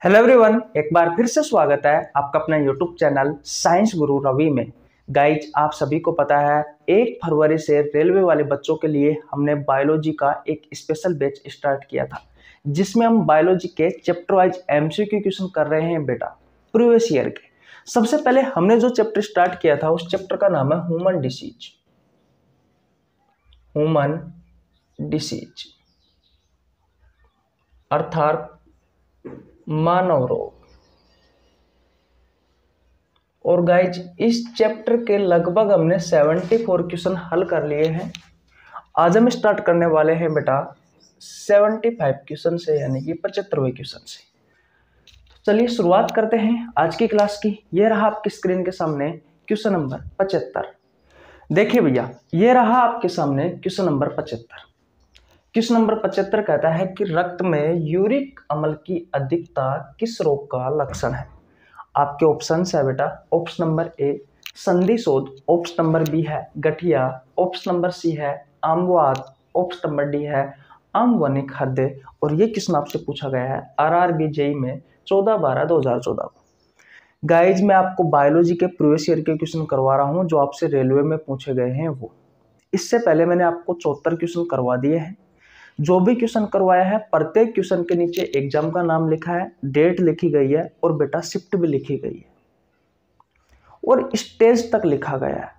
Hello everyone, एक बार फिर से स्वागत है आपका अपना यूट्यूब चैनल साइंस गुरु रवि में। गाइज, आप सभी को पता है 1 फरवरी से रेलवे वाले बच्चों के लिए हमने बायोलॉजी का एक स्पेशल बैच स्टार्ट किया था, जिसमें हम बायोलॉजी के चैप्टर वाइज एमसीक्यू क्वेश्चन कर रहे हैं बेटा प्रीवियस ईयर के। सबसे पहले हमने जो चैप्टर स्टार्ट किया था उस चैप्टर का नाम है ह्यूमन डिसीज अर्थात मानव रोग। और गाइज, इस चैप्टर के लगभग हमने 74 क्वेश्चन हल कर लिए हैं। आज हम स्टार्ट करने वाले हैं बेटा 75 क्वेश्चन से, यानी कि 75वें क्वेश्चन से। तो चलिए शुरुआत करते हैं आज की क्लास की। ये रहा आपकी स्क्रीन के सामने क्वेश्चन नंबर 75। देखिए भैया, ये रहा आपके सामने क्वेश्चन नंबर 75। क्वेश्चन नंबर 75 कहता है कि रक्त में यूरिक अम्ल की अधिकता किस रोग का लक्षण है। आपके ऑप्शन है बेटा, ऑप्शन नंबर ए संधिशोथ, ऑप्शन नंबर बी है गठिया, ऑप्शन नंबर सी है आमवात, ऑप्शन नंबर डी है आमवनिक हृदय। और ये क्वेश्चन आपसे पूछा गया है RRB जेईई में 14/12/2014 को। गाइज, मैं आपको बायोलॉजी के प्रीवियस ईयर के क्वेश्चन करवा रहा हूँ जो आपसे रेलवे में पूछे गए हैं वो। इससे पहले मैंने आपको 74 क्वेश्चन करवा दिए हैं। जो भी क्वेश्चन करवाया है प्रत्येक क्वेश्चन के नीचे एग्जाम का नाम लिखा है, डेट लिखी गई है और बेटा शिफ्ट भी लिखी गई है और स्टेज तक लिखा गया है।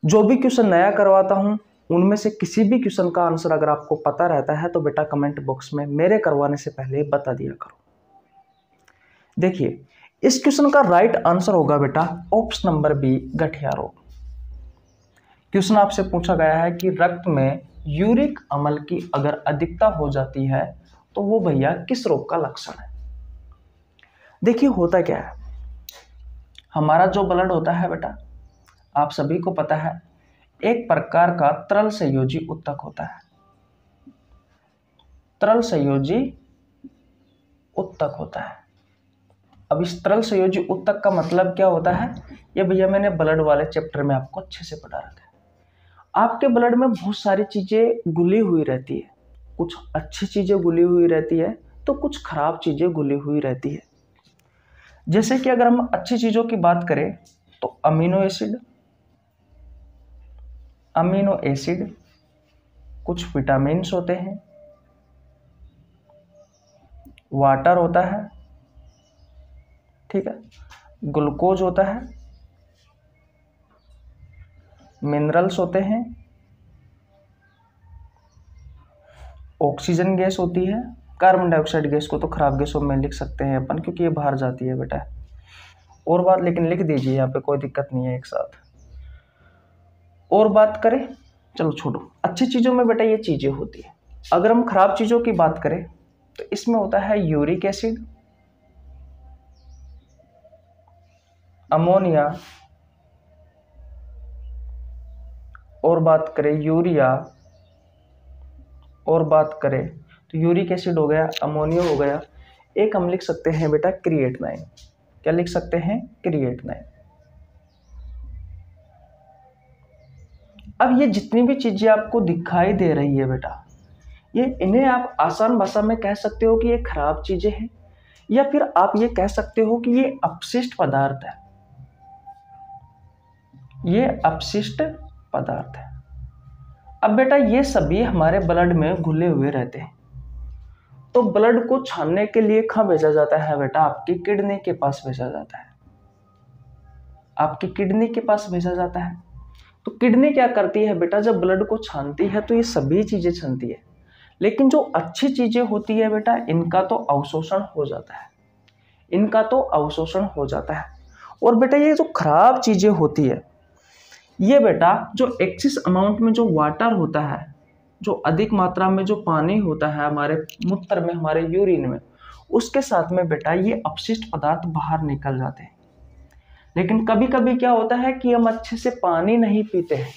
जो भी क्वेश्चन नया करवाता हूं उनमें से किसी भी क्वेश्चन का आंसर अगर आपको पता रहता है तो बेटा कमेंट बॉक्स में मेरे करवाने से पहले बता दिया करो। देखिए, इस क्वेश्चन का राइट आंसर होगा बेटा ऑप्शन नंबर बी गठिया रोग। क्वेश्चन आपसे पूछा गया है कि रक्त में यूरिक अम्ल की अगर अधिकता हो जाती है तो वो भैया किस रोग का लक्षण है। देखिए, होता क्या है, हमारा जो ब्लड होता है बेटा आप सभी को पता है एक प्रकार का तरल संयोजी उत्तक होता है। तरल संयोजी उत्तक होता है। अब इस तरल संयोजी उत्तक का मतलब क्या होता है, ये भैया मैंने ब्लड वाले चैप्टर में आपको अच्छे से पढ़ा रखा है। आपके ब्लड में बहुत सारी चीजें घुली हुई रहती है, कुछ अच्छी चीजें घुली हुई रहती है तो कुछ खराब चीजें घुली हुई रहती है। जैसे कि अगर हम अच्छी चीजों की बात करें तो अमीनो एसिड, कुछ विटामिन्स होते हैं, वाटर होता है, ठीक है, ग्लूकोज होता है, मिनरल्स होते हैं, ऑक्सीजन गैस होती है, कार्बन डाइऑक्साइड गैस को तो खराब गैसों में लिख सकते हैं अपन क्योंकि ये बाहर जाती है बेटा। और बात लेकिन लिख दीजिए, यहाँ पे कोई दिक्कत नहीं है एक साथ। और बात करें, चलो छोड़ो, अच्छी चीज़ों में बेटा ये चीज़ें होती है। अगर हम खराब चीज़ों की बात करें तो इसमें होता है यूरिक एसिड, अमोनिया, और बात करें यूरिया, और बात करें तो यूरिक एसिड हो गया, अमोनिया हो गया, एक हम लिख सकते हैं बेटा क्रिएटिनाइन। क्या लिख सकते हैं? क्रिएटिनाइन। अब ये जितनी भी चीजें आपको दिखाई दे रही है बेटा, ये इन्हें आप आसान भाषा में कह सकते हो कि ये खराब चीजें हैं, या फिर आप ये कह सकते हो कि ये अपशिष्ट पदार्थ है। ये अपशिष्ट पदार्थ है। अब बेटा ये सभी हमारे ब्लड में घुले हुए रहते हैं, तो ब्लड को छानने के लिए कहाँ भेजा जाता है बेटा? आपकी किडनी के पास भेजा जाता है। आपकी किडनी के पास भेजा जाता है। तो किडनी क्या करती है बेटा, जब ब्लड को छानती है तो ये सभी चीजें छानती है, लेकिन जो अच्छी चीजें होती है बेटा इनका तो अवशोषण हो जाता है, इनका तो अवशोषण हो जाता है। और बेटा ये जो खराब चीजें होती है ये बेटा जो एक्सिस अमाउंट में जो वाटर होता है, जो अधिक मात्रा में जो पानी होता है हमारे मूत्र में, हमारे यूरिन में, उसके साथ में बेटा ये अपशिष्ट पदार्थ बाहर निकल जाते हैं। लेकिन कभी कभी क्या होता है कि हम अच्छे से पानी नहीं पीते हैं।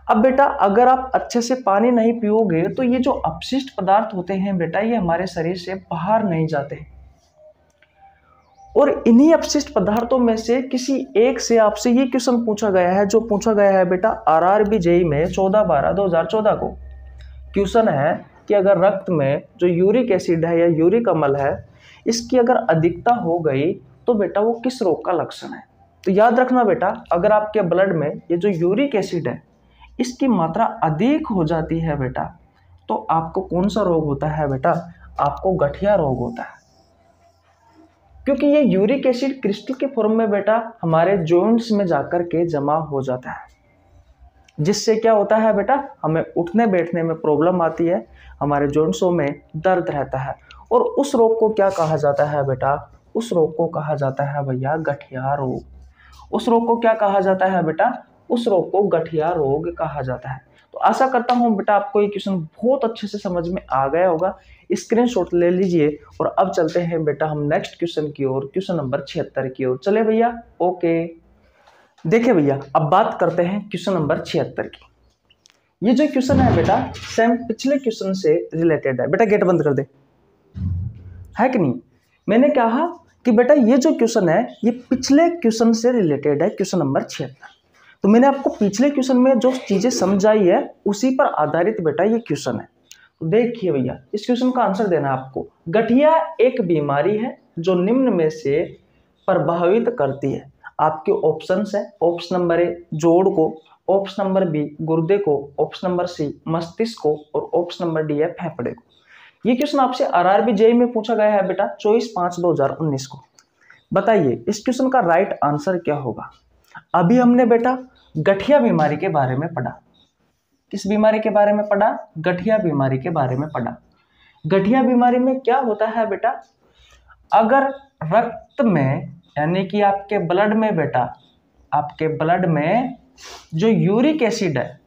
अब बेटा अगर आप अच्छे से पानी नहीं पियोगे तो ये जो अपशिष्ट पदार्थ होते हैं बेटा ये हमारे शरीर से बाहर नहीं जाते हैं। और इन्हीं अपशिष्ट पदार्थों में से किसी एक से आपसे ये क्वेश्चन पूछा गया है, जो पूछा गया है बेटा RRB जेईई में 14/12/2014 को। क्वेश्चन है कि अगर रक्त में जो यूरिक एसिड है या यूरिक अम्ल है इसकी अगर अधिकता हो गई तो बेटा वो किस रोग का लक्षण है। तो याद रखना बेटा, अगर आपके ब्लड में ये जो यूरिक एसिड है इसकी मात्रा अधिक हो जाती है बेटा तो आपको कौन सा रोग होता है बेटा, आपको गठिया रोग होता है। क्योंकि ये यूरिक एसिड क्रिस्टल के फॉर्म में बेटा हमारे जॉइंट्स में जाकर के जमा हो जाता है, जिससे क्या होता है बेटा, हमें उठने बैठने में प्रॉब्लम आती है, हमारे जॉइंट्सों में दर्द रहता है। और उस रोग को क्या कहा जाता है बेटा, उस रोग को कहा जाता है भैया गठिया रोग। उस रोग को क्या कहा जाता है बेटा, उस रोग को गठिया रोग कहा जाता है। तो आशा करता हूं बेटा आपको ये क्वेश्चन बहुत अच्छे से समझ में आ गया होगा। स्क्रीनशॉट ले लीजिए और अब चलते हैं बेटा हम नेक्स्ट क्वेश्चन की ओर, क्वेश्चन नंबर 76 की ओर। चले भैया, ओके। देखिए भैया, अब बात करते हैं क्वेश्चन नंबर 76 की। ये जो क्वेश्चन है बेटा सेम पिछले क्वेश्चन से रिलेटेड है। बेटा गेट बंद कर दे, है कि नहीं। मैंने कहा कि बेटा ये जो क्वेश्चन है ये पिछले क्वेश्चन से रिलेटेड है, क्वेश्चन नंबर 76। तो मैंने आपको पिछले क्वेश्चन में जो चीजें समझाई है उसी पर आधारित बेटा ये क्वेश्चन है। तो देखिए भैया, इस क्वेश्चन का आंसर देना आपको। गठिया एक बीमारी है जो निम्न में से प्रभावित करती है। आपके ऑप्शंस है, ऑप्शन नंबर ए जोड़ को, ऑप्शन नंबर बी गुर्दे को, ऑप्शन नंबर सी मस्तिष्क को और ऑप्शन नंबर डी है फेफड़े को। ये क्वेश्चन आपसे आरआरबी जेईई में पूछा गया है बेटा 24/5/2019 को। बताइए इस क्वेश्चन का राइट आंसर क्या होगा। अभी हमने बेटा गठिया बीमारी के बारे में पढ़ा। किस बीमारी के बारे में पढ़ा, गठिया बीमारी के बारे में पढ़ा। गठिया बीमारी में क्या होता है बेटा, अगर रक्त में यानी कि आपके ब्लड में बेटा, आपके ब्लड में जो यूरिक एसिड है,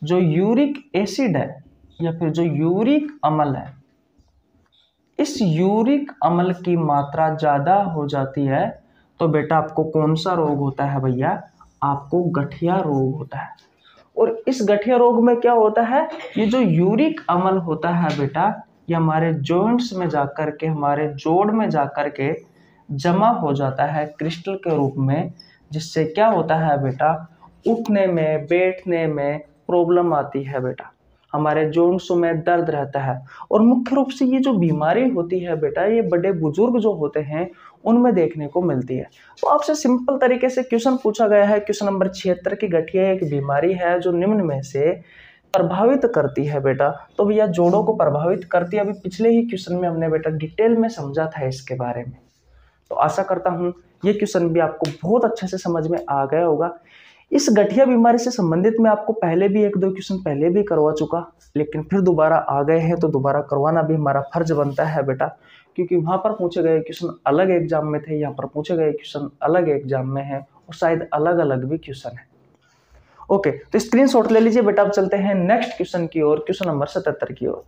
जो यूरिक एसिड है या फिर जो यूरिक अम्ल है, इस यूरिक अम्ल की मात्रा ज्यादा हो जाती है तो बेटा आपको कौन सा रोग होता है भैया, आपको गठिया रोग होता है। और इस गठिया रोग में क्या होता है, ये जो यूरिक अम्ल होता है बेटा ये हमारे जॉइंट्स में जाकर के, हमारे जोड़ में जाकर के जमा हो जाता है क्रिस्टल के रूप में, जिससे क्या होता है बेटा, उठने में बैठने में प्रॉब्लम आती है बेटा, हमारे जॉइंट्स में दर्द रहता है। और मुख्य रूप से ये जो बीमारी होती है बेटा ये बड़े बुजुर्ग जो होते हैं उनमें देखने को मिलती है। तो आपसे सिंपल तरीके से क्वेश्चन पूछा गया है, क्वेश्चन नंबर 76 की गठिया एक बीमारी है जो निम्न में से प्रभावित करती है बेटा। तो भैया जोड़ों को प्रभावित करती है, अभी पिछले ही क्वेश्चन में हमने बेटा डिटेल में समझा था इसके बारे में। तो आशा करता हूँ ये क्वेश्चन भी आपको बहुत अच्छे से समझ में आ गया होगा। इस गठिया बीमारी से संबंधित मैं आपको पहले भी 1-2 क्वेश्चन पहले भी करवा चुका, लेकिन फिर दोबारा आ गए हैं तो दोबारा करवाना भी हमारा फर्ज बनता है बेटा, क्योंकि वहां पर पूछे गए क्वेश्चन अलग एग्जाम में थे, यहाँ पर पूछे गए क्वेश्चन अलग एग्जाम में है और शायद अलग अलग भी क्वेश्चन है। ओके, तो स्क्रीनशॉट ले लीजिए बेटा। अब चलते हैं नेक्स्ट क्वेश्चन की ओर, क्वेश्चन नंबर 77 की ओर।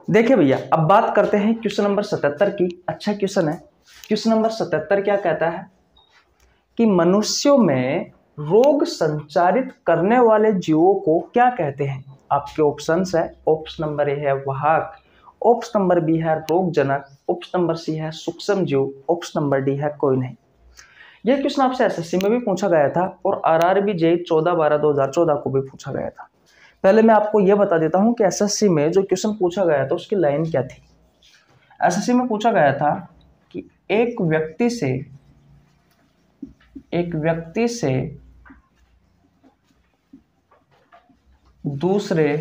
देखिए भैया, अब बात करते हैं क्वेश्चन नंबर 77 की। अच्छा क्वेश्चन है। क्वेश्चन नंबर 77 क्या कहता है कि मनुष्यों में रोग संचारित करने वाले जीवों को क्या कहते हैं। आपके ऑप्शंस है, ऑप्शन नंबर ए है वाहक, ऑप्शन नंबर बी है रोगजनक, ऑप्शन नंबर सी है सूक्ष्म जीव, ऑप्शन नंबर डी है कोई नहीं। यह क्वेश्चन आपसे एसएससी में भी पूछा गया था और आरआरबी जेईई 14/12/2014 को भी पूछा गया था। पहले मैं आपको यह बता देता हूं कि एसएससी में जो क्वेश्चन पूछा गया था उसकी लाइन क्या थी। एसएससी में पूछा गया था कि एक व्यक्ति से दूसरे,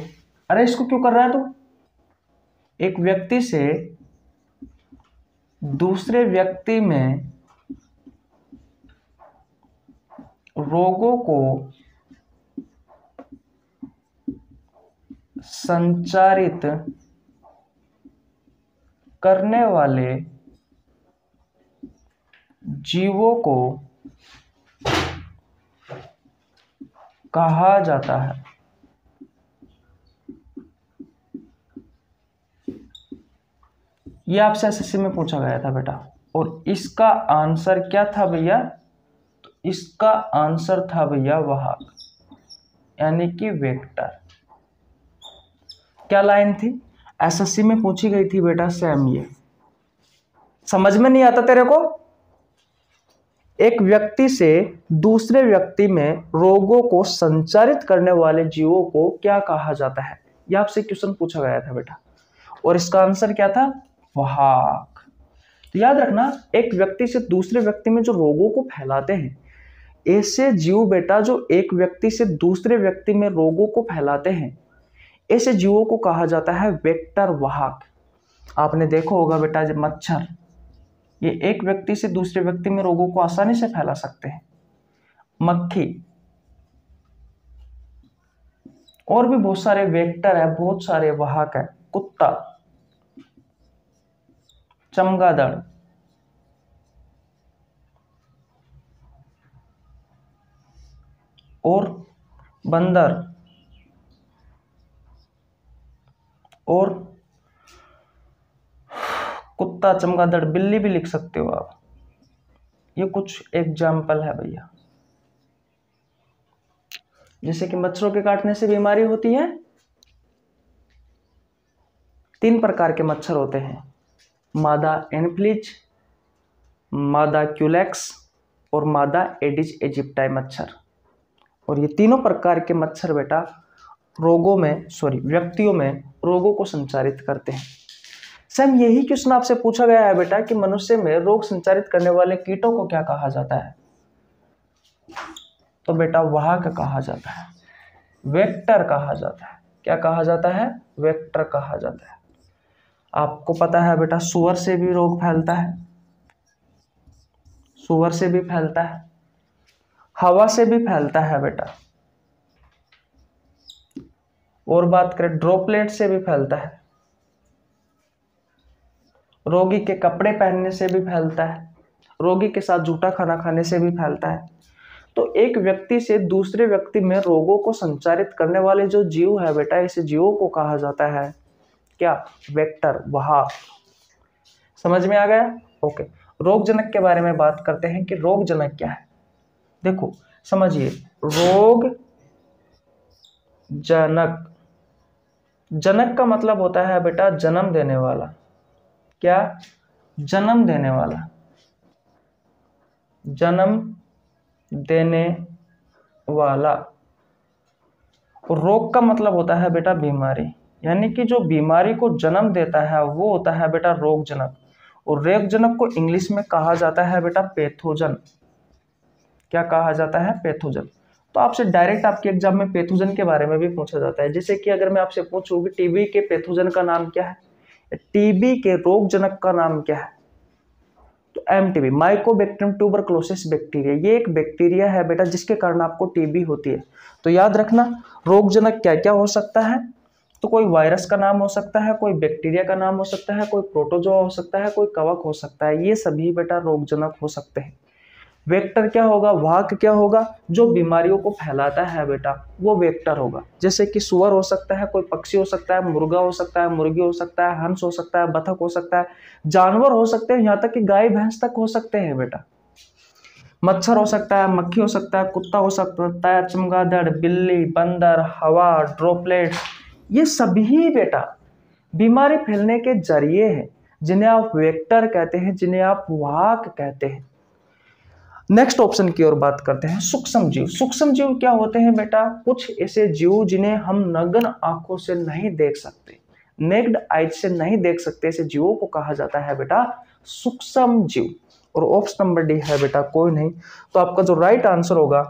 अरे इसको क्यों कर रहा है तू, एक व्यक्ति से दूसरे व्यक्ति में रोगों को संचारित करने वाले जीवों को कहा जाता है। यह आपसे एसएससी में पूछा गया था बेटा और इसका आंसर क्या था भैया, तो इसका आंसर था भैया वाहक यानी कि वेक्टर। क्या लाइन थी, एसएससी में पूछी गई थी बेटा सेम। ये समझ में नहीं आता तेरे को, एक व्यक्ति से दूसरे व्यक्ति में रोगों को संचारित करने वाले जीवों को क्या कहा जाता है। ये आपसे क्वेश्चन पूछा गया था बेटा, और इसका आंसर क्या था? वाहक। तो याद रखना, एक व्यक्ति से दूसरे व्यक्ति में जो रोगों को फैलाते हैं, ऐसे जीव बेटा जो एक व्यक्ति से दूसरे व्यक्ति में रोगों को फैलाते हैं, ऐसे जीवों को कहा जाता है वेक्टर वाहक। आपने देखा होगा बेटा, जब मच्छर, ये एक व्यक्ति से दूसरे व्यक्ति में रोगों को आसानी से फैला सकते हैं। मक्खी, और भी बहुत सारे वेक्टर है, बहुत सारे वाहक है। कुत्ता, चमगादड़, और बंदर, और कुत्ता, चमगादड़, बिल्ली भी लिख सकते हो आप। ये कुछ एग्जाम्पल है भैया। जैसे कि मच्छरों के काटने से बीमारी होती है। 3 प्रकार के मच्छर होते हैं, मादा एनफ्लिज, मादा क्यूलेक्स और मादा एडिस इजिप्टाई मच्छर। और ये तीनों प्रकार के मच्छर बेटा व्यक्तियों में रोगों को संचारित करते हैं। सेम यही क्वेश्चन आपसे पूछा गया है बेटा कि मनुष्य में रोग संचारित करने वाले कीटों को क्या कहा जाता है? तो बेटा वाहक कहा जाता है, वेक्टर कहा जाता है। क्या कहा जाता है? वेक्टर कहा जाता है। आपको पता है बेटा, सुअर से भी रोग फैलता है, सुअर से भी फैलता है, हवा से भी फैलता है बेटा, और बात करें ड्रॉपलेट से भी फैलता है, रोगी के कपड़े पहनने से भी फैलता है, रोगी के साथ झूठा खाना खाने से भी फैलता है। तो एक व्यक्ति से दूसरे व्यक्ति में रोगों को संचारित करने वाले जो जीव है बेटा, इस जीवों को कहा जाता है क्या? वेक्टर, वाहक। समझ में आ गया? ओके। रोगजनक के बारे में बात करते हैं कि रोगजनक क्या है। देखो समझिए, रोग जनक, जनक का मतलब होता है बेटा जन्म देने वाला। क्या? जन्म देने वाला, जन्म देने वाला। और रोग का मतलब होता है बेटा बीमारी, यानी कि जो बीमारी को जन्म देता है वो होता है बेटा रोगजनक। और रोगजनक को इंग्लिश में कहा जाता है बेटा पैथोजन। क्या कहा जाता है? पैथोजन। तो आपसे डायरेक्ट आपके एग्जाम में पैथोजन के बारे में भी पूछा जाता है। जैसे कि अगर मैं आपसे पूछूं कि टीबी के पैथोजन का नाम क्या है, टीबी के रोगजनक का नाम क्या है, तो एमटीबी, माइकोबैक्टीरियम ट्यूबरकुलोसिस बैक्टीरिया, ये एक बैक्टीरिया है बेटा जिसके कारण आपको टीबी होती है। तो याद रखना, रोगजनक क्या क्या हो सकता है? तो कोई वायरस का नाम हो सकता है, कोई बैक्टीरिया का नाम हो सकता है, कोई प्रोटोजोआ हो सकता है, कोई कवक हो सकता है। ये सभी बेटा रोगजनक हो सकते हैं। वेक्टर क्या होगा? वाहक क्या होगा? जो बीमारियों को फैलाता है बेटा वो वेक्टर होगा। जैसे कि सुअर हो सकता है, कोई पक्षी हो सकता है, मुर्गा हो सकता है, मुर्गी हो सकता है, हंस हो सकता है, बतख हो सकता है, जानवर हो सकते हैं, यहाँ तक कि गाय भैंस तक हो सकते हैं बेटा। मच्छर हो सकता है, मक्खी हो सकता है, कुत्ता हो सकता है, चमगादड़, बिल्ली, बंदर, हवा, ड्रॉपलेट, ये सभी बेटा बीमारी फैलने के जरिए हैं, जिन्हें आप वेक्टर कहते हैं, जिन्हें आप वाहक कहते हैं। नेक्स्ट ऑप्शन की ओर बात करते हैं, सूक्ष्म जीव। सूक्ष्म जीव क्या होते हैं बेटा? कुछ ऐसे जीव जिन्हें हम नग्न आंखों से नहीं देख सकते, नेक्ड आइज से नहीं देख सकते, ऐसे जीवों को कहा जाता है बेटा सूक्ष्म जीव। और ऑप्शन नंबर डी है बेटा कोई नहीं। तो आपका जो राइट आंसर होगा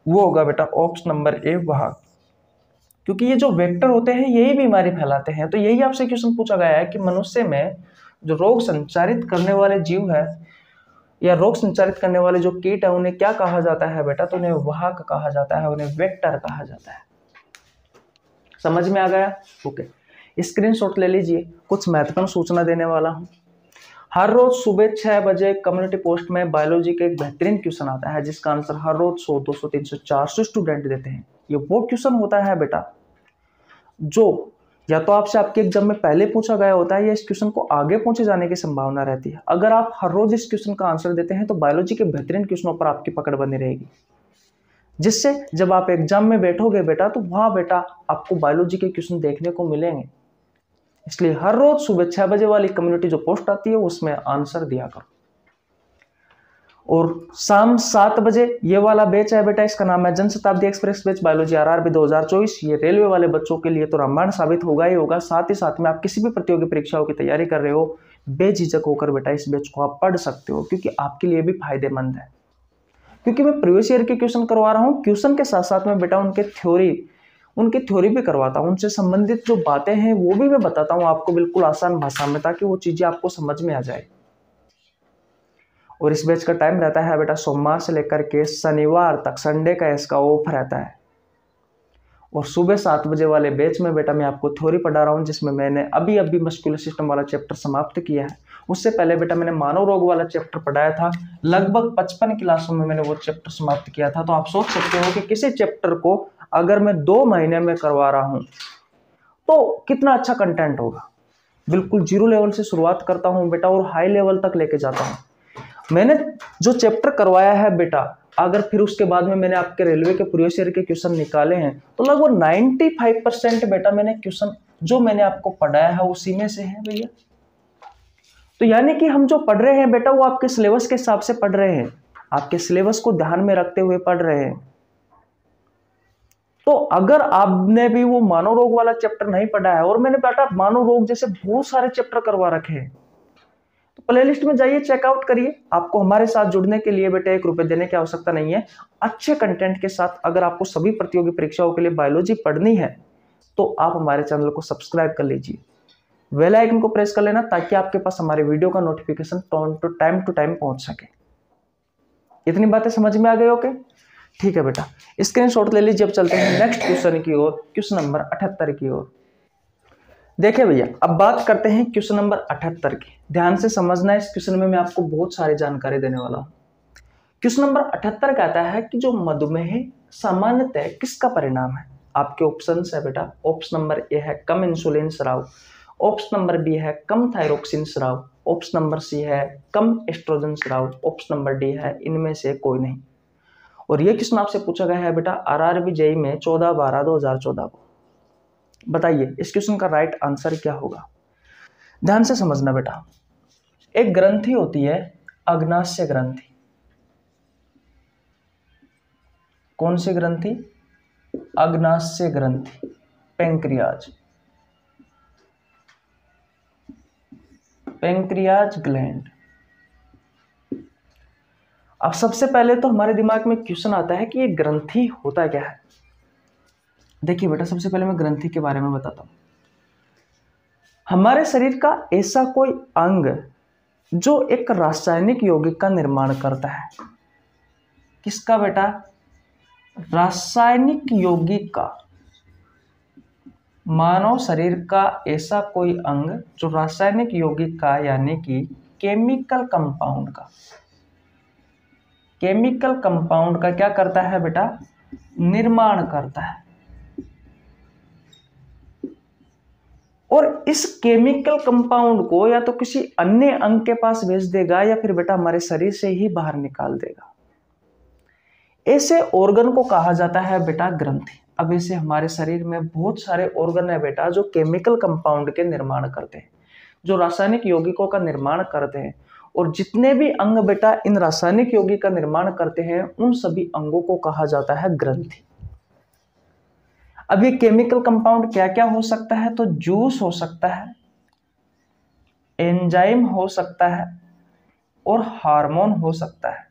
वो होगा बेटा ऑप्शन नंबर ए, वाहक। क्योंकि ये जो वेक्टर होते हैं यही बीमारी फैलाते हैं। तो यही आपसे क्वेश्चन पूछा गया है कि मनुष्य में जो रोग संचारित करने वाले जीव है या रोग संचारित करने वाले जो कीट है उन्हें क्या कहा जाता है बेटा? तो उन्हें वाहक कहा जाता है, उन्हें वेक्टर कहा जाता है। समझ में आ गया? ओके, स्क्रीनशॉट ले लीजिए। कुछ महत्वपूर्ण सूचना देने वाला हूं। हर रोज सुबह 6 बजे कम्युनिटी पोस्ट में बायोलॉजी का एक बेहतरीन क्वेश्चन आता है जिसका आंसर हर रोज 100, 200, 300, 400 स्टूडेंट देते हैं। ये वो क्वेश्चन होता है बेटा जो या तो आपसे आपके एग्जाम में पहले पूछा गया होता है या इस क्वेश्चन को आगे पूछे जाने की संभावना रहती है। अगर आप हर रोज इस क्वेश्चन का आंसर देते हैं तो बायोलॉजी के बेहतरीन क्वेश्चनों पर आपकी पकड़ बनी रहेगी, जिससे जब आप एग्जाम में बैठोगे बेटा तो वहां बेटा आपको बायोलॉजी के क्वेश्चन देखने को मिलेंगे। इसलिए हर रोज सुबह 6 बजे वाली कम्युनिटी जो पोस्ट आती है उसमें आंसर दिया करो। और शाम 7 बजे ये वाला बैच है बेटा, इसका नाम है Janshatabdi express batch biology RRB 2024। ये रेलवे वाले बच्चों के लिए तो रामबाण साबित होगा ही होगा। साथ ही साथ में आप किसी भी प्रतियोगी परीक्षाओं की तैयारी कर रहे हो, बेझिझक होकर बेटा इस बैच को आप पढ़ सकते हो, क्योंकि आपके लिए भी फायदेमंद है। क्योंकि मैं प्रीवियस ईयर के क्वेश्चन करवा रहा हूँ, क्वेश्चन के साथ साथ में बेटा उनकी थ्योरी भी करवाता हूँ, उनसे संबंधित जो बातें हैं वो भी मैं बताता हूँ आपको बिल्कुल आसान भाषा में, ताकि वो चीजें आपको समझ में आ जाए। और इस बैच का टाइम रहता है बेटा सोमवार से लेकर के शनिवार तक, संडे का इसका ऑफ रहता है। और सुबह 7 बजे वाले बैच में बेटा मैं आपको थ्योरी पढ़ा रहा हूँ, जिसमें मैंने अभी मस्कुलर सिस्टम वाला चैप्टर समाप्त किया है। उससे पहले बेटा मैंने मानव रोग वाला चैप्टर पढ़ाया था, लगभग 55 क्लासों में मैंने वो चैप्टर समाप्त किया था। तो आप सोच सकते हो कि किसी चैप्टर को अगर मैं 2 महीने में करवा रहा हूँ तो कितना अच्छा कंटेंट होगा। बिल्कुल 0 लेवल से शुरुआत करता हूँ बेटा और हाई लेवल तक लेके जाता हूँ। मैंने जो चैप्टर करवाया है बेटा, अगर फिर उसके बाद में मैंने आपके रेलवे के प्रीवियस ईयर के क्वेश्चन निकाले हैं, तो लगभग 95% बेटा मैंने क्वेश्चन जो मैंने आपको पढ़ाया है उसी में से है भैया। तो यानी कि हम जो पढ़ रहे हैं बेटा वो आपके सिलेबस के हिसाब से पढ़ रहे हैं, आपके सिलेबस को ध्यान में रखते हुए पढ़ रहे हैं। तो अगर आपने भी वो मानव रोग वाला चैप्टर नहीं पढ़ा है, और मैंने बेटा मानव रोग जैसे बहुत सारे चैप्टर करवा रखे हैं, तो प्लेलिस्ट में जाइए, चेकआउट करिए। आपको हमारे साथ जुड़ने के लिए बेटा 1 रुपए देने की आवश्यकता नहीं है। अच्छे कंटेंट के साथ अगर आपको सभी प्रतियोगी परीक्षाओं के लिए बायोलॉजी पढ़नी है तो आप हमारे चैनल को सब्सक्राइब कर लीजिए, बेल आइकन को प्रेस कर लेना, ताकि आपके पास हमारे वीडियो का नोटिफिकेशन टाइम टू टाइम पहुंच सके। इतनी बातें समझ में आ गई? ओके, ठीक है बेटा, स्क्रीनशॉट ले लीजिए। अब चलते हैं नेक्स्ट क्वेश्चन की ओर, क्वेश्चन नंबर 78 की ओर। देखिए भैया, अब बात करते हैं क्वेश्चन नंबर 78 की। ध्यान से समझना है, इस क्वेश्चन में मैं आपको बहुत सारी जानकारी देने वाला हूं। क्वेश्चन नंबर 78 कहता है कि जो मधुमेह सामान्यतः किसका परिणाम है। आपके ऑप्शन है बेटा, ऑप्शन नंबर ए है कम इंसुलिन स्राव, ऑप्शन नंबर बी है कम थायरोक्सिन स्राव, ऑप्शन नंबर सी है कम एस्ट्रोजन स्राव, ऑप्शन नंबर डी है इनमें से कोई नहीं। और ये क्वेश्चन आपसे पूछा गया है बेटा RRB JEE में 14/12/2014 को। बताइए इस क्वेश्चन का राइट आंसर क्या होगा। ध्यान से समझना बेटा, एक ग्रंथि होती है अग्नाशय ग्रंथि। कौन सी ग्रंथि? अग्नाशय ग्रंथि, पैंक्रियाज, पैंक्रियाज ग्लैंड। अब सबसे पहले तो हमारे दिमाग में क्वेश्चन आता है कि ये ग्रंथि होता क्या है। देखिए बेटा, सबसे पहले मैं ग्रंथि के बारे में बताता हूं। हमारे शरीर का ऐसा कोई अंग जो एक रासायनिक यौगिक का निर्माण करता है। किसका बेटा? रासायनिक यौगिक का। मानव शरीर का ऐसा कोई अंग जो रासायनिक यौगिक का, यानी कि केमिकल कंपाउंड का, केमिकल कंपाउंड का क्या करता है बेटा? निर्माण करता है। और इस केमिकल कंपाउंड को या तो किसी अन्य अंग के पास भेज देगा, या फिर बेटा हमारे शरीर से ही बाहर निकाल देगा। ऐसे ऑर्गन को कहा जाता है बेटा ग्रंथि। अब ऐसे हमारे शरीर में बहुत सारे ऑर्गन है बेटा जो केमिकल कंपाउंड के निर्माण करते हैं, जो रासायनिक यौगिकों का निर्माण करते हैं। और जितने भी अंग बेटा इन रासायनिक यौगिक का निर्माण करते हैं, उन सभी अंगों को कहा जाता है ग्रंथि। अब ये केमिकल कंपाउंड क्या क्या हो सकता है? तो जूस हो सकता है, एंजाइम हो सकता है, और हार्मोन हो सकता है।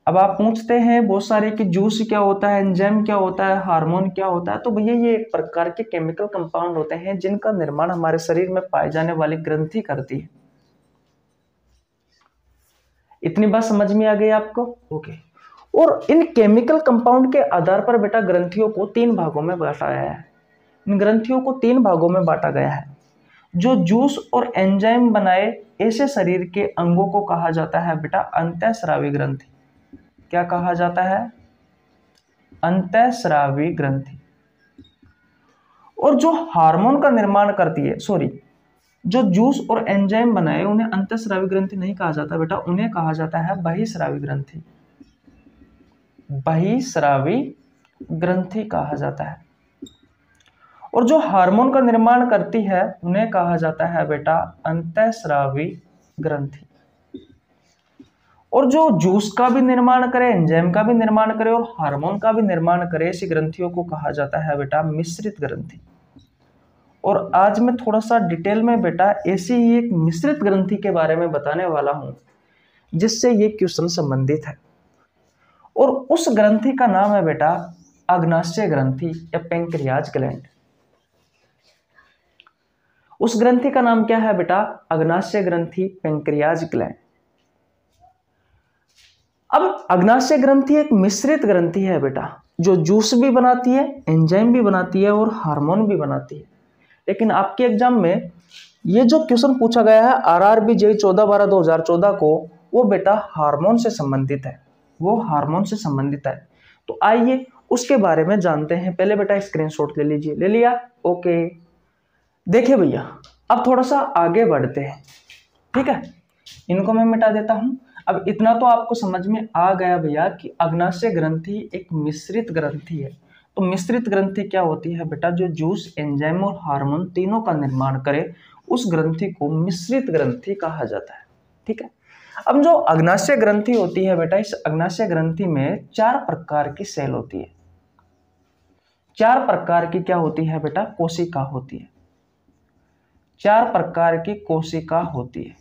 अब आप पूछते हैं बहुत सारे कि जूस क्या होता है, एंजाइम क्या होता है, हार्मोन क्या होता है। तो भैया ये एक प्रकार के केमिकल कंपाउंड होते हैं जिनका निर्माण हमारे शरीर में पाई जाने वाली ग्रंथि करती है। इतनी बात समझ में आ गई आपको? ओके। और इन केमिकल कंपाउंड के आधार पर बेटा ग्रंथियों को 3 भागों में बांटा गया है। इन ग्रंथियों को 3 भागों में बांटा गया है। जो जूस और एंजाइम बनाए ऐसे शरीर के अंगों को कहा जाता है बेटा अंतःस्रावी ग्रंथि। क्या कहा जाता है? अंतःस्रावी ग्रंथि। और जो हार्मोन का निर्माण करती है, जो जूस और एंजाइम बनाए उन्हें अंतःस्रावी ग्रंथि नहीं कहा जाता बेटा, उन्हें कहा जाता है बहिस्रावी ग्रंथि। बहिस्रावी ग्रंथि कहा जाता है। और जो हार्मोन का निर्माण करती है उन्हें कहा जाता है बेटा अंतःस्रावी ग्रंथि। और जो जूस का भी निर्माण करे, एंजाइम का भी निर्माण करे और हार्मोन का भी निर्माण करे, ऐसी ग्रंथियों को कहा जाता है बेटा मिश्रित ग्रंथि। और आज मैं थोड़ा सा डिटेल में बेटा ऐसी ही एक मिश्रित ग्रंथि के बारे में बताने वाला हूं जिससे ये क्वेश्चन संबंधित है। और उस ग्रंथि का नाम है बेटा अग्नाशय ग्रंथि या पेंक्रियाज ग्लैंड। उस ग्रंथि का नाम क्या है बेटा? अग्नाशय ग्रंथि, पेंक्रियाज ग्लैंड। अब अग्नाशय ग्रंथि एक मिश्रित ग्रंथि है बेटा, जो जूस भी बनाती है, एंजाइम भी बनाती है और हार्मोन भी बनाती है। लेकिन आपके एग्जाम में ये जो क्वेश्चन पूछा गया है आरआरबी जेईई 14/12/2014 को, वो बेटा हार्मोन से संबंधित है, वो हार्मोन से संबंधित है। तो आइए उसके बारे में जानते हैं। पहले बेटा स्क्रीनशॉट ले लीजिए। ले लिया? ओके। देखिए भैया, अब थोड़ा सा आगे बढ़ते हैं, ठीक है। इनको मैं मिटा देता हूं। अब इतना तो आपको समझ में आ गया भैया कि अग्नाशय ग्रंथि एक मिश्रित ग्रंथि है। तो मिश्रित ग्रंथि क्या होती है बेटा? जो जूस, एंजाइम और हार्मोन तीनों का निर्माण करे, उस ग्रंथि को मिश्रित ग्रंथि कहा जाता है, ठीक है। अब जो अग्नाशय ग्रंथि होती है बेटा, इस अग्नाशय ग्रंथि में 4 प्रकार की सेल होती है। 4 प्रकार की क्या होती है बेटा? कोशिका होती है। 4 प्रकार की कोशिका होती है।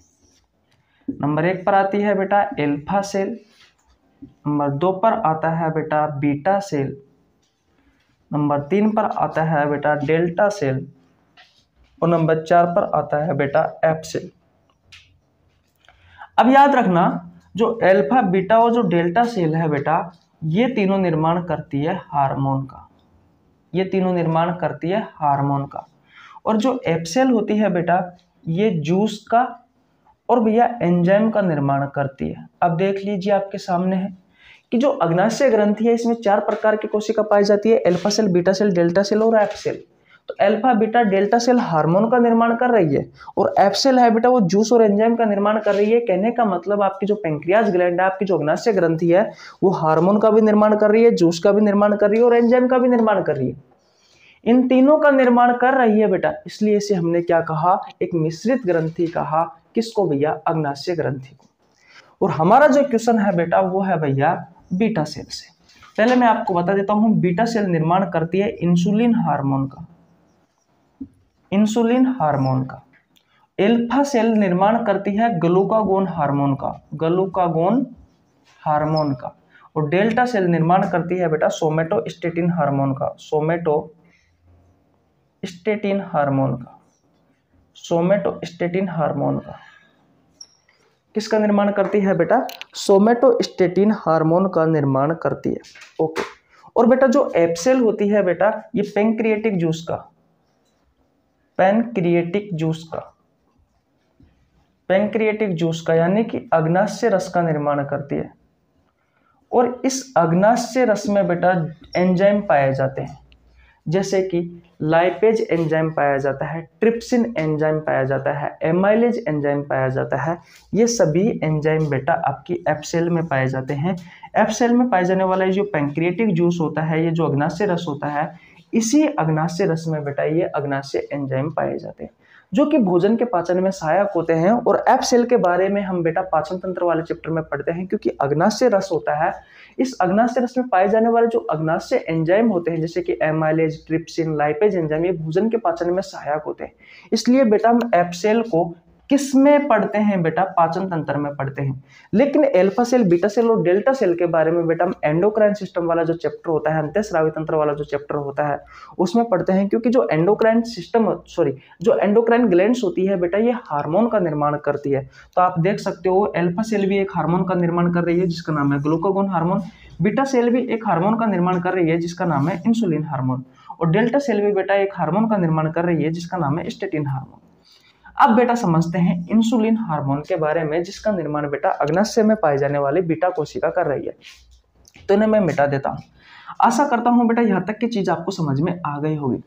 नंबर 1 पर आती है बेटा एल्फा सेल, नंबर 2 पर आता है बेटा बीटा सेल, नंबर 3 पर आता है बेटा डेल्टा सेल और नंबर 4 पर आता है बेटा एफ सेल। अब याद रखना, जो एल्फा, बीटा और जो डेल्टा सेल है बेटा, ये तीनों निर्माण करती है हार्मोन का, ये तीनों निर्माण करती है हार्मोन का। और जो एफ सेल होती है बेटा, ये जूस का और भैया एंजाइम का निर्माण करती है। अब देख लीजिए आपके सामने है कि जो अग्नाशय ग्रंथि है, इसमें 4 प्रकार की कोशिका पाई जाती है, alpha cell, beta cell, delta cell और एफ सेल। तो alpha, beta, delta cell hormone का निर्माण कर रही है और एफ सेल है बेटा वो जूस और एंजाइम का निर्माण कर रही है। कहने का मतलब आपकी जो पेंक्रियाज ग्लैंड है, आपकी जो अग्नाशय ग्रंथि है, वो हार्मोन का भी निर्माण कर रही है, जूस का भी निर्माण कर रही है और एंजाइम का भी निर्माण कर रही है। इन तीनों का निर्माण कर रही है बेटा, इसलिए इसे हमने क्या कहा? एक मिश्रित ग्रंथि कहा। किसको भैया? अग्नाशय ग्रंथि को। और हमारा जो क्वेश्चन है बेटा वो है भैया बीटा सेल से। पहले मैं आपको बता देता हूं, बीटा सेल निर्माण करती है इंसुलिन हार्मोन का, इंसुलिन हार्मोन का। एल्फा सेल निर्माण करती है ग्लूकागोन हार्मोन का, ग्लूकागोन हार्मोन का। और डेल्टा सेल निर्माण करती है बेटा सोमेटोस्टेटिन हार्मोन का, सोमेटोस्टेटिन हार्मोन का, सोमेटोस्टेटिन हार्मोन का। किसका निर्माण करती है बेटा? सोमेटोस्टेटिन हार्मोन का निर्माण करती है। ओके। और बेटा जो एफ सेल होती है बेटा, ये पैंक्रियाटिक जूस का, पैंक्रियाटिक जूस का, पैंक्रियाटिक जूस का यानी कि अग्नाशय रस का निर्माण करती है। और इस अग्नाशय रस में बेटा एंजाइम पाए जाते हैं, जैसे कि लाइपेज एंजाइम पाया जाता है, ट्रिप्सिन एंजाइम पाया जाता है, एमाइलेज एंजाइम पाया जाता है। ये सभी एंजाइम बेटा आपकी एफ सेल में पाए जाते हैं। एफ सेल में पाए जाने वाला ये जो पैंक्रियाटिक जूस होता है, ये जो अग्नाशय रस होता है, इसी अग्नाशय रस में बेटा ये अग्नाशय एंजाइम पाए जाते हैं, जो कि भोजन के पाचन में सहायक होते हैं। और एफ सेल के बारे में हम बेटा पाचन तंत्र वाले चैप्टर में पढ़ते हैं, क्योंकि अग्नाशय रस होता है, इस अग्नाशय रस में पाए जाने वाले जो अग्नाशय एंजाइम होते हैं, जैसे कि एमाइलेज, ट्रिप्सिन, लाइपेज एंजाइम, ये भोजन के पाचन में सहायक होते हैं। इसलिए बेटा हम एफ सेल को किस में पढ़ते हैं बेटा? पाचन तंत्र में पढ़ते हैं। लेकिन एल्फा सेल, बीटा सेल और डेल्टा सेल के बारे में बेटा हम एंडोक्राइन सिस्टम वाला जो चैप्टर होता है, अंतःस्रावी तंत्र वाला जो चैप्टर होता है, उसमें पढ़ते हैं। क्योंकि जो एंडोक्राइन सिस्टम जो एंडोक्राइन ग्लैंड्स होती है बेटा, ये हार्मोन का निर्माण करती है। तो आप देख सकते हो एल्फा सेल भी एक हार्मोन का निर्माण कर रही है जिसका नाम है ग्लूकागोन हार्मोन, बीटा सेल भी एक हार्मोन का निर्माण कर रही है जिसका नाम है इंसुलिन हार्मोन, और डेल्टा सेल भी बेटा एक हार्मोन का निर्माण कर रही है जिसका नाम है स्टेटिन हार्मोन। अब बेटा समझते हैं इंसुलिन हार्मोन के बारे में, जिसका निर्माण बेटा अग्नाशय में पाई जाने वाली बीटा कोशिका कर रही है। तो इन्हें मैं मिटा देता हूं। आशा करता हूं बेटा यहां तक की चीज आपको समझ में आ गई होगी।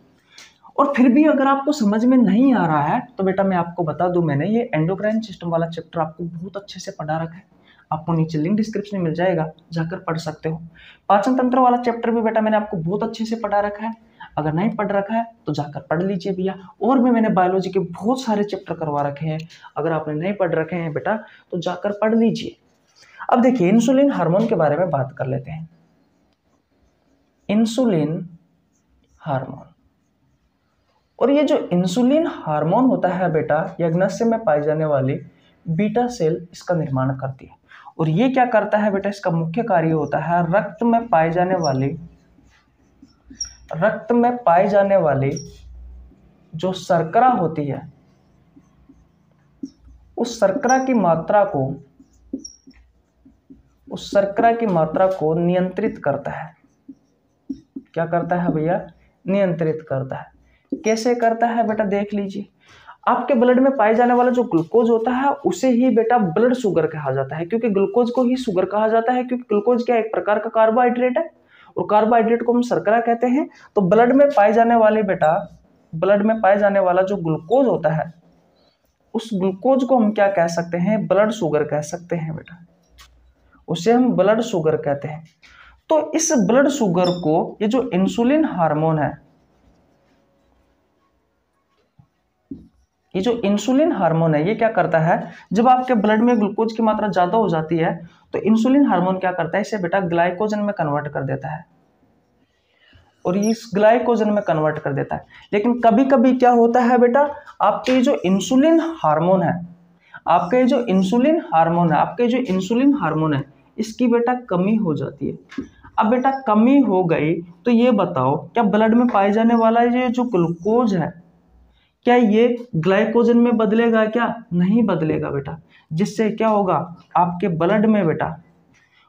और फिर भी अगर आपको समझ में नहीं आ रहा है तो बेटा मैं आपको बता दूं, मैंने ये एंडोक्राइन सिस्टम वाला चैप्टर आपको बहुत अच्छे से पढ़ा रखा है, आपको नीचे लिंक डिस्क्रिप्शन में मिल जाएगा, जाकर पढ़ सकते हो। पाचन तंत्र वाला चैप्टर भी बेटा मैंने आपको बहुत अच्छे से पढ़ा रखा है, अगर नहीं पढ़ रखा है तो जाकर पढ़ लीजिए भैया। और भी मैंने बायोलॉजी के बहुत सारे चैप्टर करवा रखे हैं, अगर आपने नहीं पढ़ रखे हैं बेटा तो जाकर पढ़ लीजिए। अब देखिए इंसुलिन हार्मोन के बारे में बात कर लेते हैं। इंसुलिन हार्मोन, और ये जो इंसुलिन हार्मोन होता है बेटा, यज्ञाशय में पाई जाने वाली बीटा सेल इसका निर्माण करती है। और ये क्या करता है बेटा, इसका मुख्य कार्य होता है रक्त में पाई जाने वाली जो शर्करा होती है, उस शर्करा की मात्रा को नियंत्रित करता है। क्या करता है भैया, नियंत्रित करता है। कैसे करता है बेटा, देख लीजिए। आपके ब्लड में पाए जाने वाला जो ग्लूकोज होता है उसे ही बेटा ब्लड शुगर कहा जाता है, क्योंकि ग्लूकोज को ही शुगर कहा जाता है, क्योंकि ग्लूकोज क्या एक प्रकार का कार्बोहाइड्रेट है और कार्बोहाइड्रेट को हम शर्करा कहते हैं। तो ब्लड में पाए जाने वाला जो ग्लूकोज होता है, उस ग्लूकोज को हम क्या कह सकते हैं, ब्लड शुगर कह सकते हैं बेटा, उसे हम ब्लड शुगर कहते हैं। तो इस ब्लड शुगर को ये जो इंसुलिन हार्मोन है, ये क्या करता है, जब आपके ब्लड में ग्लूकोज की मात्रा ज्यादा हो जाती है तो इंसुलिन हार्मोन क्या करता है, इसे बेटा ग्लाइकोजन में कन्वर्ट कर देता है, और इस ग्लाइकोजन में कन्वर्ट कर देता है। लेकिन कभी कभी क्या होता है बेटा, आपके जो इंसुलिन हार्मोन है इसकी बेटा कमी हो जाती है। अब बेटा कमी हो गई तो ये बताओ, क्या ब्लड में पाए जाने वाला ये जो ग्लूकोज है, क्या ये ग्लाइकोजन में बदलेगा? क्या नहीं बदलेगा बेटा। जिससे क्या होगा, आपके ब्लड में बेटा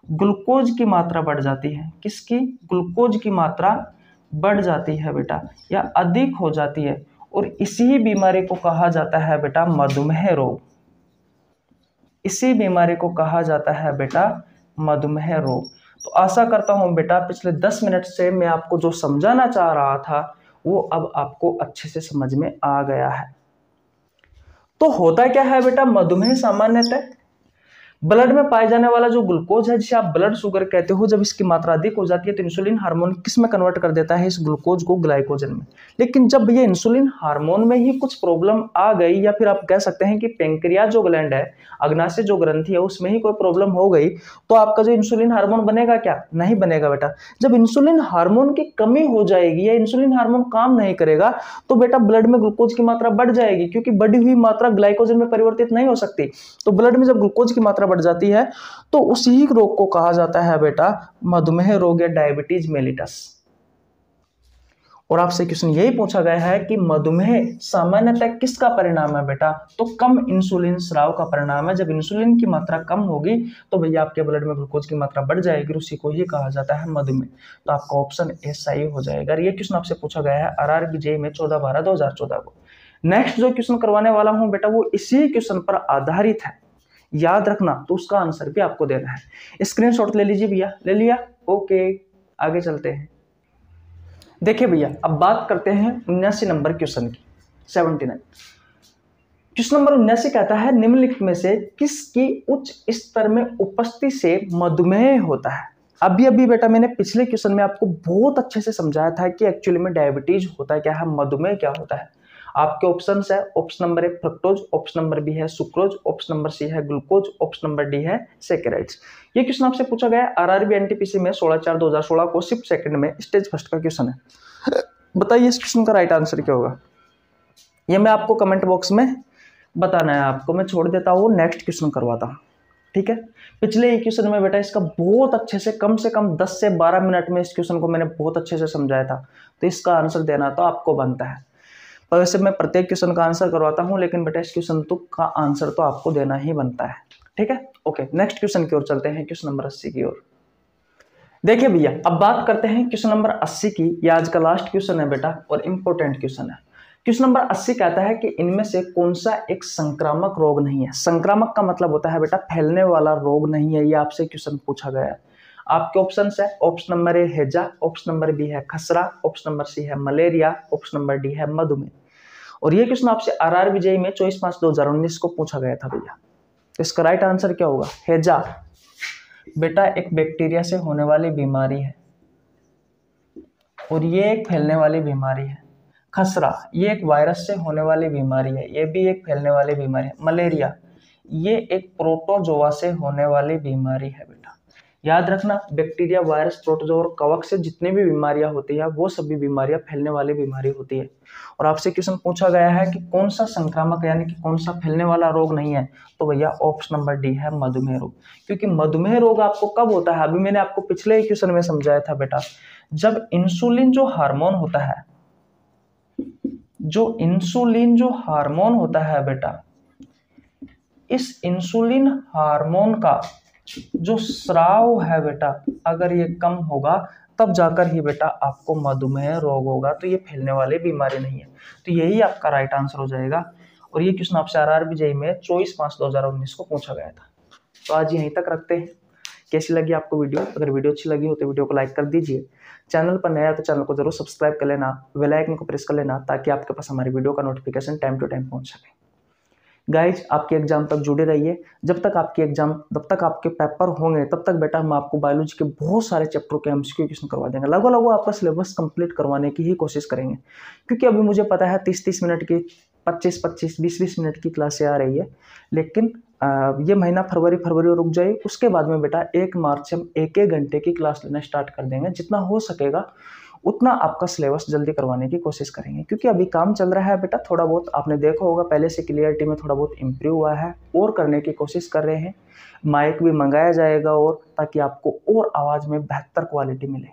ग्लूकोज की मात्रा बढ़ जाती है। किसकी? ग्लूकोज की मात्रा बढ़ जाती है बेटा, या अधिक हो जाती है, और इसी बीमारी को कहा जाता है बेटा मधुमेह रोग। इसी बीमारी को कहा जाता है बेटा मधुमेह रोग। तो आशा करता हूं बेटा पिछले 10 मिनट से मैं आपको जो समझाना चाह रहा था वो अब आपको अच्छे से समझ में आ गया है। तो होता क्या है बेटा, मधुमेह सामान्यतः ब्लड में पाए जाने वाला जो ग्लूकोज है, जिसे आप ब्लड शुगर कहते हो, जब इसकी मात्रा अधिक हो जाती है तो इंसुलिन हार्मोन किस में कन्वर्ट कर देता है, इस ग्लूकोज को ग्लाइकोजन में। लेकिन जब ये इंसुलिन हार्मोन में ही कुछ प्रॉब्लम आ गई, या फिर आप कह सकते हैं कि पेंक्रियाज जो ग्लैंड है, अग्नाशय जो ग्रंथि है, उसमें ही कोई प्रॉब्लम हो गई, तो आपका जो इंसुलिन हार्मोन बनेगा क्या? नहीं बनेगा बेटा। जब इंसुलिन हार्मोन की कमी हो जाएगी या इंसुलिन हार्मोन काम नहीं करेगा तो बेटा ब्लड में ग्लूकोज की मात्रा बढ़ जाएगी, क्योंकि बढ़ी हुई मात्रा ग्लाइकोजन में परिवर्तित नहीं हो सकती। तो ब्लड में जब ग्लूकोज की मात्रा बढ़ जाती है तो उसी रोग को कहा जाता है बेटा मधुमेह रोग या डायबिटीज मेलिटस। और आपसे क्वेश्चन यही पूछा गया है कि मधुमेह सामान्यतः किसका परिणाम है बेटा, तो कम इंसुलिन स्राव का परिणाम है। जब इंसुलिन की मात्रा कम होगी तो भैया आपके ब्लड में ग्लूकोज की मात्रा बढ़ जाएगी, उसी को ही कहा जाता है मधुमेह। तो आपका ऑप्शन ए सही हो जाएगा। ये क्वेश्चन आपसे पूछा गया है RRB जेईई में 14/12/2014 को। नेक्स्ट जो क्वेश्चन करवाने वाला हूं बेटा वो इसी क्वेश्चन पर आधारित है, याद रखना, तो उसका आंसर भी आपको देना है। स्क्रीनशॉट ले लीजिए भैया, ले लिया? ओके, आगे चलते हैं। देखिए भैया, अब बात करते हैं 79 नंबर क्वेश्चन की। 79 क्वेश्चन नंबर 79 कहता है निम्नलिखित में से किसकी उच्च स्तर में उपस्थिति से मधुमेह होता है। अभी बेटा मैंने पिछले क्वेश्चन में आपको बहुत अच्छे से समझाया था कि एक्चुअली में डायबिटीज होता क्या है, मधुमेह क्या होता है। आपके ऑप्शन है, option number 1 fructose, option number B है सुक्रोज, ऑप्शन नंबर सी है ग्लूकोज, ऑप्शन नंबर डी है सैकेराइड्स। ये क्वेश्चन आपसे पूछा गया RRB NTPC में 16/4/2016 को शिफ्ट सेकंड में स्टेज फर्स्ट का क्वेश्चन है। बताइए इस क्वेश्चन का राइट आंसर क्या होगा, ये मैं आपको कमेंट बॉक्स में बताना है आपको। मैं छोड़ देता हूँ, नेक्स्ट क्वेश्चन करवाता हूँ, ठीक है। पिछले क्वेश्चन में बेटा इसका बहुत अच्छे से कम 10 से 12 मिनट में इस क्वेश्चन को मैंने बहुत अच्छे से समझाया था, तो इसका आंसर देना तो आपको बनता है। पर वैसे मैं प्रत्येक क्वेश्चन का आंसर करवाता हूं, लेकिन बेटा इस क्वेश्चन का आंसर तो आपको देना ही बनता है, ठीक है। ओके, नेक्स्ट क्वेश्चन की ओर चलते हैं, क्वेश्चन नंबर 80 की ओर। देखिए भैया, अब बात करते हैं क्वेश्चन नंबर 80 की। ये आज का लास्ट क्वेश्चन है बेटा और इंपॉर्टेंट क्वेश्चन है। क्वेश्चन नंबर 80 कहता है कि इनमें से कौन सा एक संक्रामक रोग नहीं है। संक्रामक का मतलब होता है बेटा फैलने वाला रोग नहीं है। ये आपसे क्वेश्चन पूछा गया है। आपके ऑप्शन है, ऑप्शन नंबर ए हैजा, ऑप्शन नंबर बी है खसरा, ऑप्शन नंबर सी है मलेरिया, ऑप्शन नंबर डी है मधुमेह। और ये क्वेश्चन आपसे RRB जेईई में 24/5/2019 को पूछा गया था भैया। इसका राइट आंसर क्या होगा? हैजा बेटा एक बैक्टीरिया से होने वाली बीमारी है और ये एक फैलने वाली बीमारी है। खसरा ये एक वायरस से होने वाली बीमारी है, ये भी एक फैलने वाली बीमारी है। मलेरिया ये एक प्रोटोजोआ से होने वाली बीमारी है बेटा। याद रखना, बैक्टीरिया, वायरस, प्रोटोजोआ और कवक से जितनी भी बीमारियां होती है वो सभी बीमारियां फैलने वाली बीमारी होती है। और आपसे क्वेश्चन पूछा गया है कि कौन सा संक्रामक यानी कि कौन सा फैलने वाला रोग नहीं है, तो भैया ऑप्शन नंबर डी है मधुमेह रोग। क्योंकि मधुमेह रोग आपको कब होता है, अभी मैंने आपको पिछले ही क्वेश्चन में समझाया था बेटा, जब इंसुलिन जो हार्मोन होता है, जो इंसुलिन जो हार्मोन होता है बेटा, इस इंसुलिन हार्मोन का जो स्राव है बेटा, अगर ये कम होगा तब जाकर ही बेटा आपको मधुमेह रोग होगा। तो ये फैलने वाली बीमारी नहीं है। तो यही आपका राइट आंसर हो जाएगा। और ये क्वेश्चन आपसे आरआरबी जेईई में 24/5/2019 को पूछा गया था। तो आज यहीं तक रखते हैं। कैसी लगी आपको वीडियो? अगर वीडियो अच्छी लगी हो तो वीडियो को लाइक कर दीजिए। चैनल पर नया है तो चैनल को जरूर सब्सक्राइब कर लेना, बेल आइकन को प्रेस कर लेना, ताकि आपके पास हमारी वीडियो का नोटिफिकेशन टाइम टू टाइम पहुंच सके। गाइज, आपके एग्जाम तक जुड़े रहिए। जब तक आपके पेपर होंगे तब तक बेटा हम आपको बायोलॉजी के बहुत सारे चैप्टर के एमसीक्यू क्वेश्चन करवा देंगे। लगभग आपका सिलेबस कंप्लीट करवाने की ही कोशिश करेंगे, क्योंकि अभी मुझे पता है 30-30 मिनट की, 25-25, 20-20 मिनट की क्लासें आ रही है। लेकिन ये महीना फरवरी रुक जाए, उसके बाद में बेटा 1 मार्च से हम 1-1 घंटे की क्लास लेना स्टार्ट कर देंगे। जितना हो सकेगा उतना आपका सिलेबस जल्दी करवाने की कोशिश करेंगे, क्योंकि अभी काम चल रहा है बेटा। थोड़ा बहुत आपने देखा होगा, पहले से क्लियरिटी में थोड़ा बहुत इम्प्रूव हुआ है और करने की कोशिश कर रहे हैं। माइक भी मंगाया जाएगा, और ताकि आपको और आवाज़ में बेहतर क्वालिटी मिले।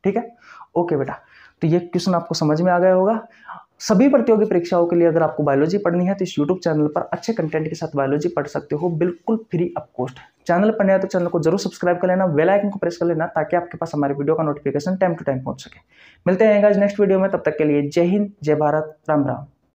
ठीक है, ओके बेटा। तो ये क्वेश्चन आपको समझ में आ गया होगा। सभी प्रतियोगी परीक्षाओं के लिए अगर आपको बायोलॉजी पढ़नी है तो इस यूट्यूब चैनल पर अच्छे कंटेंट के साथ बायोलॉजी पढ़ सकते हो, बिल्कुल फ्री ऑफ कॉस्ट। चैनल पर नया तो चैनल को जरूर सब्सक्राइब कर लेना, बेल आइकन को प्रेस कर लेना, ताकि आपके पास हमारे वीडियो का नोटिफिकेशन टाइम टू टाइम पहुंच सके। मिलते हैं गाइस नेक्स्ट वीडियो में, तब तक के लिए जय हिंद, जय भारत, राम राम।